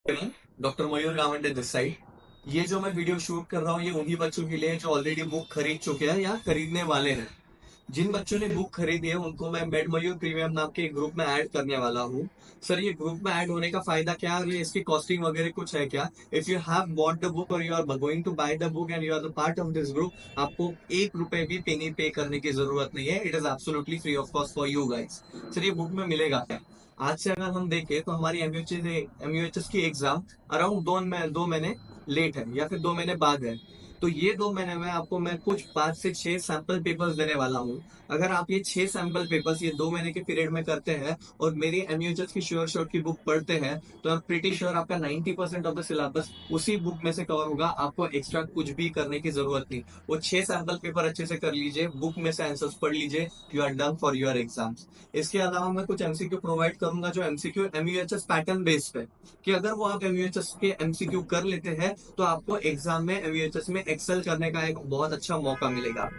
Doctor Mayur Gawande this side. ये जो मैं वीडियो शूट कर रहा हूँ ये उन्हीं बच्चों के लिए है जो ऑलरेडी बुक खरीद चुके हैं या खरीदने वाले हैं। जिन बच्चों ने बुक खरीदी है उनको मैं मेड मयूर प्रीमियम नाम के एक ग्रुप में ऐड करने वाला हूँ। सर ये ग्रुप में ऐड होने का फायदा क्या है और ये इसकी कॉस्टिंग वगैरह कुछ है क्या? If you have bought the book और you are going to buy the book and you are the part of this group, आपको 1 रुपए भी पेनी पे करने की जरूरत नहीं है। It is absolutely free of cost for you guys. Sir ये बुक में मिलेगा क्या? आज से अगर हम देखें तो हमारी एमयूएचएस की एग्जाम अराउंड 2 महीने लेट है या फिर 2 महीने बाद है। तो ये 2 महीने में आपको मैं कुछ 5 से 6 सैंपल पेपर्स देने वाला हूँ। अगर आप ये 6 सैंपल पेपर्स ये 2 महीने के पीरियड में करते हैं और मेरी एमयूएचएस की श्योर शॉट की बुक पढ़ते हैं तो आई एम प्रीटी श्योर आपका 90% ऑफ द सिलेबस उसी बुक में से कवर होगा। आपको एक्स्ट्रा कुछ भी करने की जरूरत नहीं। वो 6 सैंपल पेपर अच्छे से कर लीजिए, बुक में से आंसर्स पढ़ लीजिए, you are done for your exams. इसके अलावा मैं कुछ एमसीक्यू प्रोवाइड करूंगा जो एमसीक्यू एमयूएचएस पैटर्न बेस्ड है, कि अगर वो आप एमयूएचएस के एमसीक्यू कर लेते हैं तो आपको एग्जाम में एमयूएचएस में एक्सेल करने का एक बहुत अच्छा मौका मिलेगा।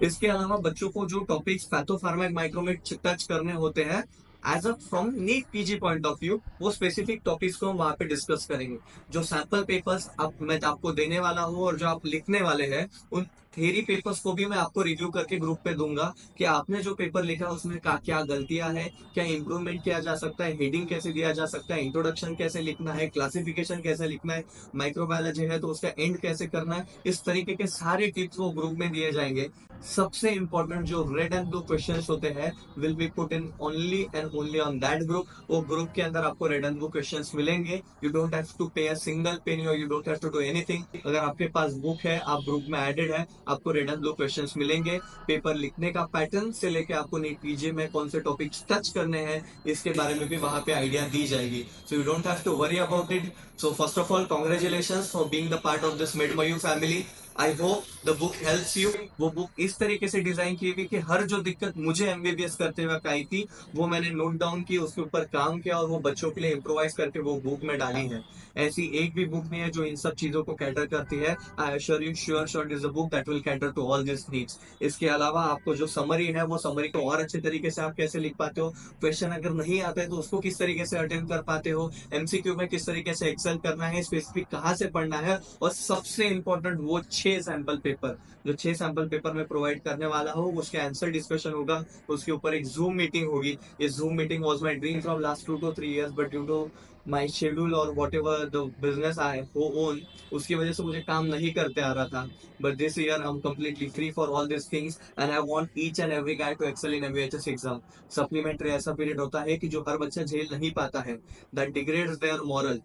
इसके अलावा बच्चों को जो टॉपिक्स पैथोफार्मा माइक्रो में टच करने होते हैं as a from NEET PG point of view, वो स्पेसिफिक टॉपिक्स को हम वहां पे डिस्कस करेंगे। जो सैंपल पेपर्स आप मैं आपको देने वाला हूँ और जो आप लिखने वाले हैं उन थेरी पेपर्स को भी मैं आपको रिव्यू करके ग्रुप पे दूंगा कि आपने जो पेपर लिखा उसमें क्या गलतियां हैं, क्या इंप्रूवमेंट किया जा सकता है, हेडिंग कैसे दिया जा सकता है, इंट्रोडक्शन कैसे लिखना है, क्लासिफिकेशन कैसे लिखना है, माइक्रोबायोलॉजी है तो उसका एंड कैसे करना है। इस तरीके के सारे टिप्स वो ग्रुप में दिए जाएंगे। सबसे इंपॉर्टेंट जो रेड एंड ब्लू क्वेश्चंस होते हैं will be put in only and only on that group. वो ग्रुप के अंदर आपको रेड एंड ब्लू क्वेश्चंस मिलेंगे। You don't have to pay a single penny और you don't have to do anything. अगर आपके पास बुक है, आप ग्रुप में एडेड है, आपको रेड एंड ब्लू क्वेश्चंस मिलेंगे। पेपर लिखने का पैटर्न से लेके आपको नीट पीजे में कौन से टॉपिक्स टच करने हैं इसके बारे में भी वहां पे आइडिया दी जाएगी। So you don't have to worry about it. So first of all congratulation for being the part of this मेड मयू family. I hope the book helps you. वो बुक इस तरीके से डिजाइन की हुई कि हर जो दिक्कत मुझे एमबीबीएस करते वक्त आई थी वो मैंने नोट डाउन की, उसके ऊपर काम किया और वो बच्चों के लिए इम्प्रोवाइज करके वो बुक में डाली है। ऐसी एक भी बुक नहीं है जो इन सब चीजों को कैटर करती है। I assure you sure shot is a book that will cater to all this needs. इसके अलावा आपको जो समरी है वो समरी को और अच्छे तरीके से आप कैसे लिख पाते हो, क्वेश्चन अगर नहीं आता है तो उसको किस तरीके से अटेंड कर पाते हो, एमसीक्यू में किस तरीके से एक्सेल करना है, स्पेसिफिक कहाँ से पढ़ना है, और सबसे इंपॉर्टेंट वो 6 सैंपल पेपर जो 6 सैंपल पेपर में प्रोवाइड करने वाला हूँ उसके आंसर डिस्कशन होगा। उसके ऊपर एक जूम मीटिंग होगी। ये Zoom meeting was my dream from last 2 to 3 years, but due to my schedule और whatever the business I हो ओन, उसकी वजह से मुझे काम नहीं करते आ रहा था। But this year I am completely free for all these things and I want each and every guy to excel in MUHS exam। Supplementary ऐसा पीरियड होता है कि जो हर बच्चा झेल नहीं पाता है, that degrades their moral।